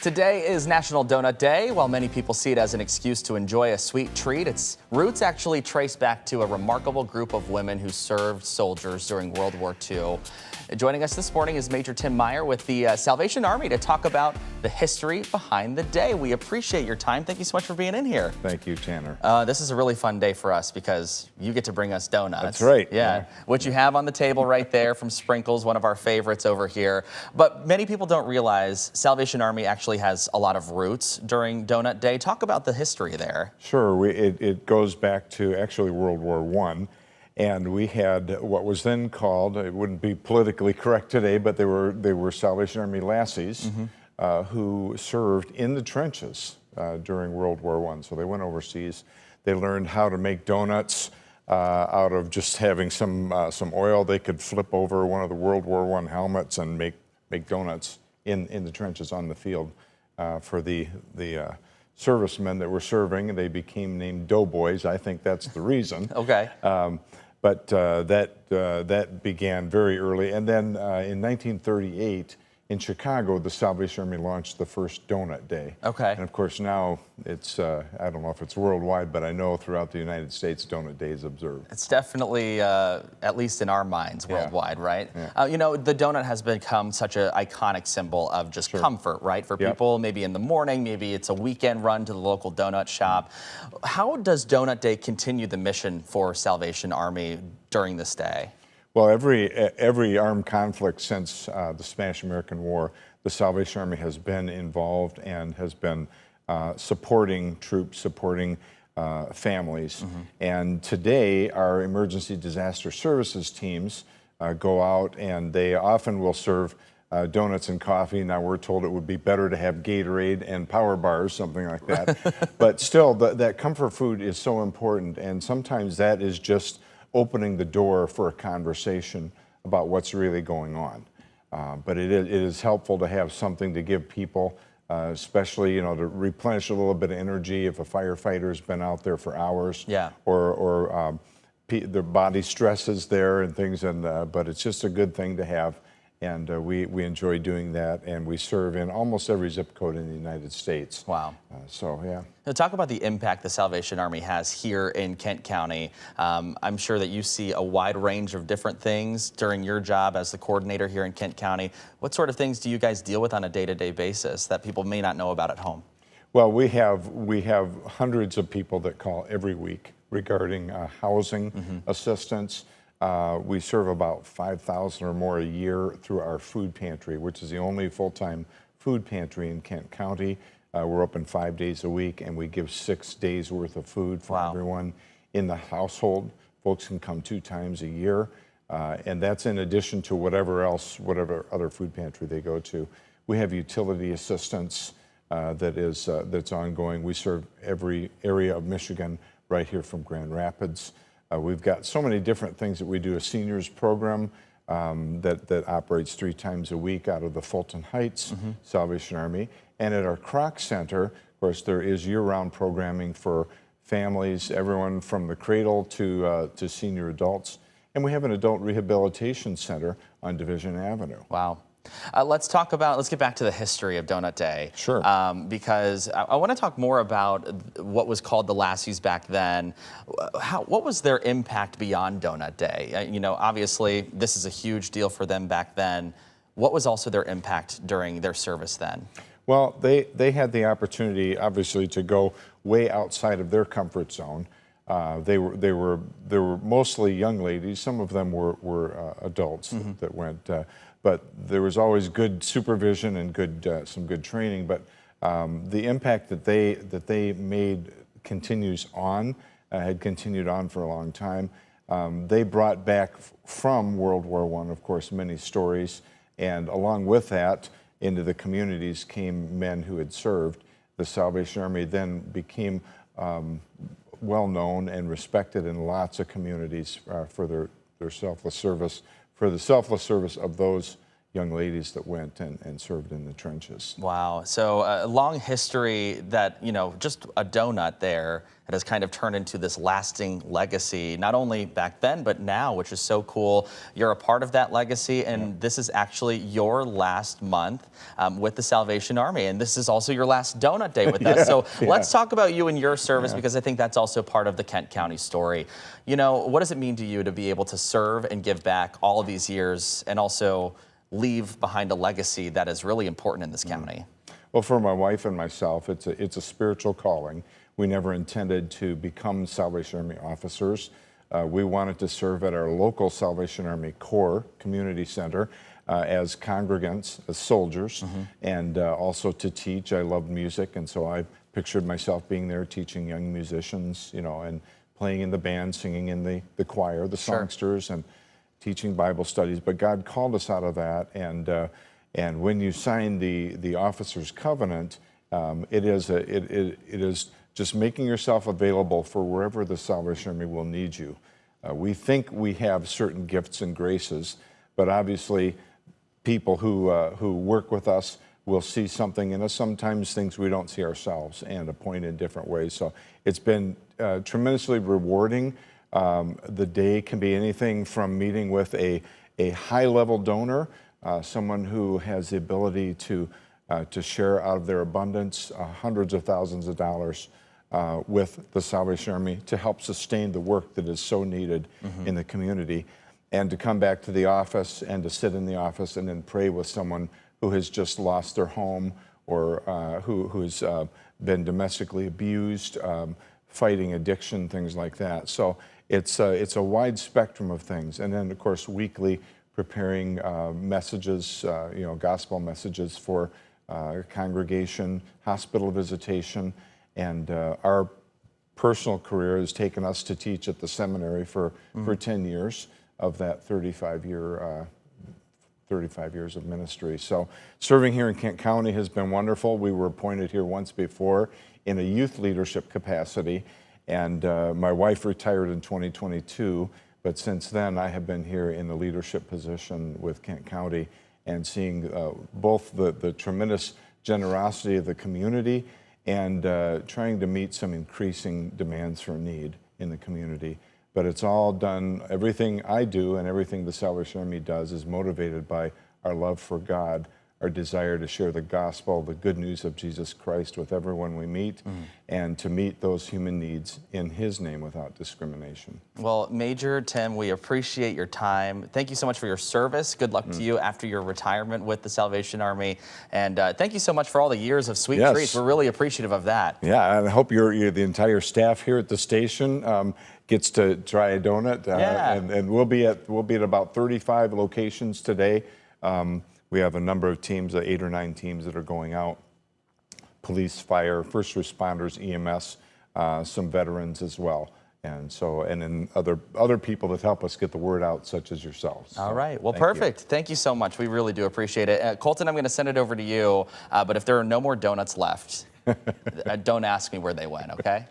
Today is National Donut Day. While many people see it as an excuse to enjoy a sweet treat, its roots actually trace back to a remarkable group of women who served soldiers during World War II. Joining us this morning is Major Tim Meyer with the Salvation Army to talk about the history behind the day. We appreciate your time. Thank you so much for being in here. Thank you, Tanner. This is a really fun day for us because you get to bring us donuts. That's right. Yeah. What you have on the table right there from Sprinkles, one of our favorites over here. But many people don't realize Salvation Army actually has a lot of roots during Donut Day. Talk about the history there. Sure. It goes back to actually World War I. And we had what was then called, it wouldn't be politically correct today, but they were Salvation Army Lassies who served in the trenches during World War I. So they went overseas. They learned how to make donuts out of just having some oil. They could flip over one of the World War I helmets and make donuts in the trenches on the field for the servicemen that were serving. They became named Doughboys. I think that's the reason. Okay. But that began very early. And then in 1938, in Chicago, the Salvation Army launched the first Donut Day. Okay. And of course now it's, I don't know if it's worldwide, but I know throughout the United States, Donut Day is observed. It's definitely, at least in our minds, worldwide, right? Yeah. You know, the donut has become such an iconic symbol of just comfort, right? For Yep. people, maybe in the morning, maybe it's a weekend run to the local donut shop. How does Donut Day continue the mission for Salvation Army during this day? Well, every armed conflict since the Spanish-American War, the Salvation Army has been involved and has been supporting troops, supporting families. And today, our emergency disaster services teams go out and they often will serve donuts and coffee. Now, we're told it would be better to have Gatorade and power bars, something like that. But still, that comfort food is so important, and sometimes that is just opening the door for a conversation about what's really going on. But it is helpful to have something to give people, especially, you know, to replenish a little bit of energy if a firefighter's been out there for hours, or their body stress is there and things, but it's just a good thing to have. And we enjoy doing that, and we serve in almost every zip code in the United States. Wow. So, yeah. Now, talk about the impact the Salvation Army has here in Kent County. I'm sure that you see a wide range of different things during your job as the coordinator here in Kent County. What sort of things do you guys deal with on a day-to-day basis that people may not know about at home? Well, we have hundreds of people that call every week regarding housing assistance. We serve about 5,000 or more a year through our food pantry, which is the only full-time food pantry in Kent County. We're open 5 days a week, and we give 6 days worth of food for everyone in the household. Folks can come 2 times a year, and that's in addition to whatever other food pantry they go to. We have utility assistance that's ongoing. We serve every area of Michigan right here from Grand Rapids. We've got so many different things that we do. A seniors program that operates 3 times a week out of the Fulton Heights Salvation Army. And at our Kroc Center, of course, there is year-round programming for families, everyone from the cradle to senior adults. And we have an adult rehabilitation center on Division Avenue. Wow. Let's get back to the history of Donut Day. Sure. Because I want to talk more about what was called the Lassies back then. What was their impact beyond Donut Day? You know, obviously, this is a huge deal for them back then. What was also their impact during their service then? Well, they had the opportunity, obviously, to go way outside of their comfort zone. They were mostly young ladies. Some of them were adults that went. But there was always good supervision and some good training. But the impact that they made continues on, had continued on for a long time. They brought back from World War I, of course, many stories, and along with that, into the communities came men who had served. The Salvation Army then became well known and respected in lots of communities for their selfless service. For the selfless service of those young ladies that went and served in the trenches. Wow. So a long history that, just a donut there that has kind of turned into this lasting legacy, not only back then, but now, which is so cool. You're a part of that legacy, and this is actually your last month with the Salvation Army, and this is also your last donut day with us. So let's talk about you and your service, because I think that's also part of the Kent County story. What does it mean to you to be able to serve and give back all of these years and also leave behind a legacy that is really important in this county? Well, for my wife and myself, it's a spiritual calling. We never intended to become Salvation Army officers. We wanted to serve at our local Salvation Army Corps Community Center as congregants, as soldiers, and also to teach. I loved music, and so I pictured myself being there teaching young musicians, and playing in the band, singing in the choir, the songsters, and teaching Bible studies. But God called us out of that, and when you sign the officer's covenant, it is just making yourself available for wherever the Salvation Army will need you. We think we have certain gifts and graces, but obviously people who work with us will see something in us, sometimes things we don't see ourselves, and appoint in different ways. So it's been tremendously rewarding. The day can be anything from meeting with a high-level donor, someone who has the ability to share out of their abundance hundreds of thousands of dollars with the Salvation Army to help sustain the work that is so needed in the community, and to come back to the office and to sit in the office and then pray with someone who has just lost their home, or who's been domestically abused, fighting addiction, things like that. So it's a wide spectrum of things. And then, of course, weekly preparing messages, gospel messages for congregation, hospital visitation, and our personal career has taken us to teach at the seminary for 10 years of that 35 years of ministry. So serving here in Kent County has been wonderful. We were appointed here once before in a youth leadership capacity, and my wife retired in 2022, but since then I have been here in the leadership position with Kent County, and seeing both the tremendous generosity of the community and trying to meet some increasing demands for need in the community. But it's all done, everything I do and everything the Salvation Army does is motivated by our love for God, our desire to share the gospel, the good news of Jesus Christ with everyone we meet, and to meet those human needs in His name without discrimination. Well, Major Tim, we appreciate your time. Thank you so much for your service. Good luck to you after your retirement with the Salvation Army. And thank you so much for all the years of sweet treats. We're really appreciative of that. Yeah, and I hope you're the entire staff here at the station gets to try a donut. And we'll be at about 35 locations today. We have a number of teams, 8 or 9 teams that are going out. Police, fire, first responders, EMS, some veterans as well. And then other people that help us get the word out, such as yourselves. All right. Well, perfect. Thank you so much. We really do appreciate it. Colton, I'm going to send it over to you. But if there are no more donuts left, don't ask me where they went, okay?